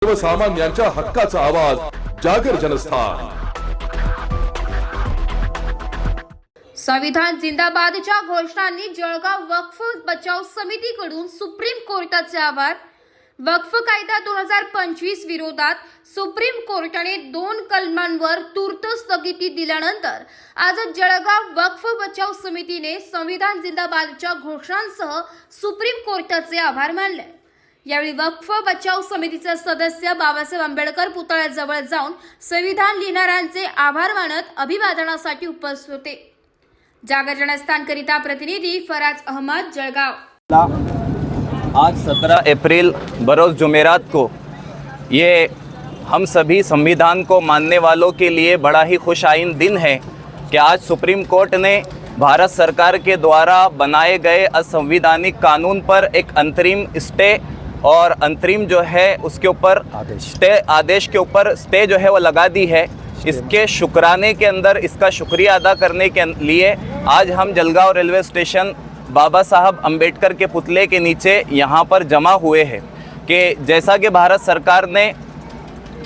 सर्वसामान्यांच्या हक्काचा आवाज जागर जनस्थान। संविधान जिंदाबादच्या घोषणांनी जळगाव वक्फ बचाव समितीकडून सुप्रीम कोर्टाचे आभार। वक्फ कायदा 2025 विरोधात सुप्रीम कोर्टाने 2 कलमांवर तूर्त स्थगिती दिल्यानंतर आज जळगाव वक्फ बचाव समितीने संविधान जिंदाबादच्या घोषणांसह सुप्रीम कोर्टाचे आभार मानले। यावेळी वक्फ बचाव समितीचे सदस्य बाबासाहेब आंबेडकर पुतळ्याजवळ जाऊन संविधान लिहिणाऱ्यांचे आभार मानत अभिवादनासाठी उपस्थित होते। जागर जनस्थान करिता प्रतिनिधि फराज अहमद, जळगाव। आज 17 अप्रैल बरोज़ जुमेरात को ये हम सभी संविधान को मानने वालों के लिए बड़ा ही खुशाइन दिन है कि आज सुप्रीम कोर्ट ने भारत सरकार के द्वारा बनाए गए असंवैधानिक कानून पर एक अंतरिम स्टे और अंतरिम जो है उसके ऊपर आदेश के ऊपर स्टे जो है वो लगा दी है। इसके शुक्राने के अंदर इसका शुक्रिया अदा करने के लिए आज हम जलगांव रेलवे स्टेशन बाबा साहब अम्बेडकर के पुतले के नीचे यहाँ पर जमा हुए हैं कि जैसा कि भारत सरकार ने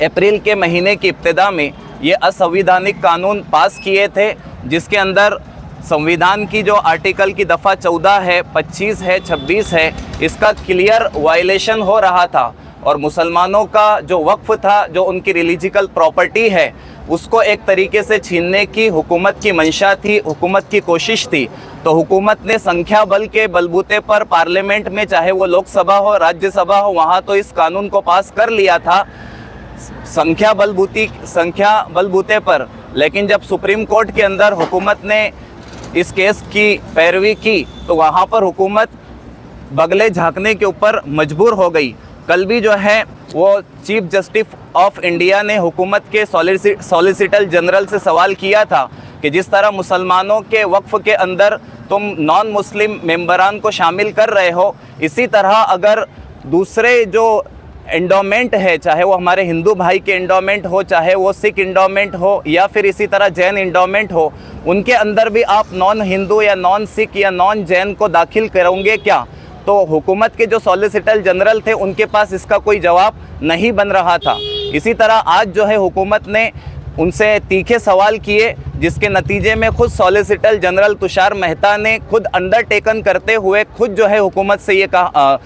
अप्रैल के महीने की इब्तिदा में ये असंवैधानिक कानून पास किए थे, जिसके अंदर संविधान की जो आर्टिकल की दफ़ा 14 है, 25 है, 26 है, इसका क्लियर वायलेशन हो रहा था और मुसलमानों का जो वक्फ था, जो उनकी रिलीजिकल प्रॉपर्टी है, उसको एक तरीके से छीनने की हुकूमत की मंशा थी, हुकूमत की कोशिश थी। तो हुकूमत ने संख्या बल के बलबूते पर पार्लियामेंट में, चाहे वो लोकसभा हो, राज्यसभा हो, वहाँ तो इस कानून को पास कर लिया था संख्या बलबूते पर। लेकिन जब सुप्रीम कोर्ट के अंदर हुकूमत ने इस केस की पैरवी की तो वहाँ पर हुकूमत बगले झांकने के ऊपर मजबूर हो गई। कल भी जो है वो चीफ जस्टिस ऑफ इंडिया ने हुकूमत के सॉलिसिटर जनरल से सवाल किया था कि जिस तरह मुसलमानों के वक्फ के अंदर तुम नॉन मुस्लिम मेंबरान को शामिल कर रहे हो, इसी तरह अगर दूसरे जो एंडोमेंट है, चाहे वो हमारे हिंदू भाई के एंडोमेंट हो, चाहे वो सिख एंडोमेंट हो, या फिर इसी तरह जैन एंडोमेंट हो, उनके अंदर भी आप नॉन हिंदू या नॉन सिख या नॉन जैन को दाखिल करोगे क्या? तो हुकूमत के जो सॉलिसिटर जनरल थे उनके पास इसका कोई जवाब नहीं बन रहा था। इसी तरह आज जो है हुकूमत ने उनसे तीखे सवाल किए, जिसके नतीजे में खुद सॉलिसिटर जनरल तुषार मेहता ने खुद अंडरटेकन करते हुए खुद जो है हुकूमत से ये कहा,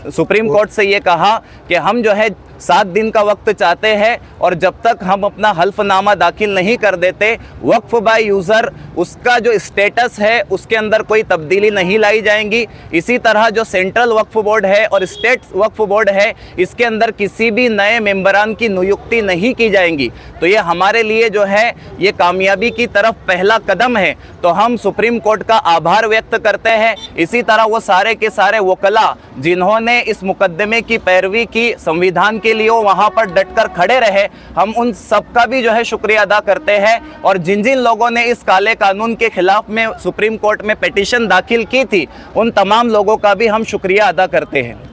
सुप्रीम कोर्ट से ये कहा कि हम जो है 7 दिन का वक्त चाहते हैं और जब तक हम अपना हल्फनामा दाखिल नहीं कर देते, वक्फ बाय यूज़र उसका जो स्टेटस है उसके अंदर कोई तब्दीली नहीं लाई जाएंगी। इसी तरह जो सेंट्रल वक्फ बोर्ड है और स्टेट वक्फ बोर्ड है, इसके अंदर किसी भी नए मेंबरान की नियुक्ति नहीं की जाएंगी। तो ये हमारे लिए जो है ये कामयाबी की तरफ पहला कदम है। तो हम सुप्रीम कोर्ट का आभार व्यक्त करते हैं। इसी तरह वो सारे के सारे वकला जिन्होंने इस मुकदमे की पैरवी की, संविधान के लिए वहाँ पर डटकर खड़े रहे, हम उन सबका भी जो है शुक्रिया अदा करते हैं। और जिन जिन लोगों ने इस काले कानून के खिलाफ में सुप्रीम कोर्ट में पिटीशन दाखिल की थी, उन तमाम लोगों का भी हम शुक्रिया अदा करते हैं।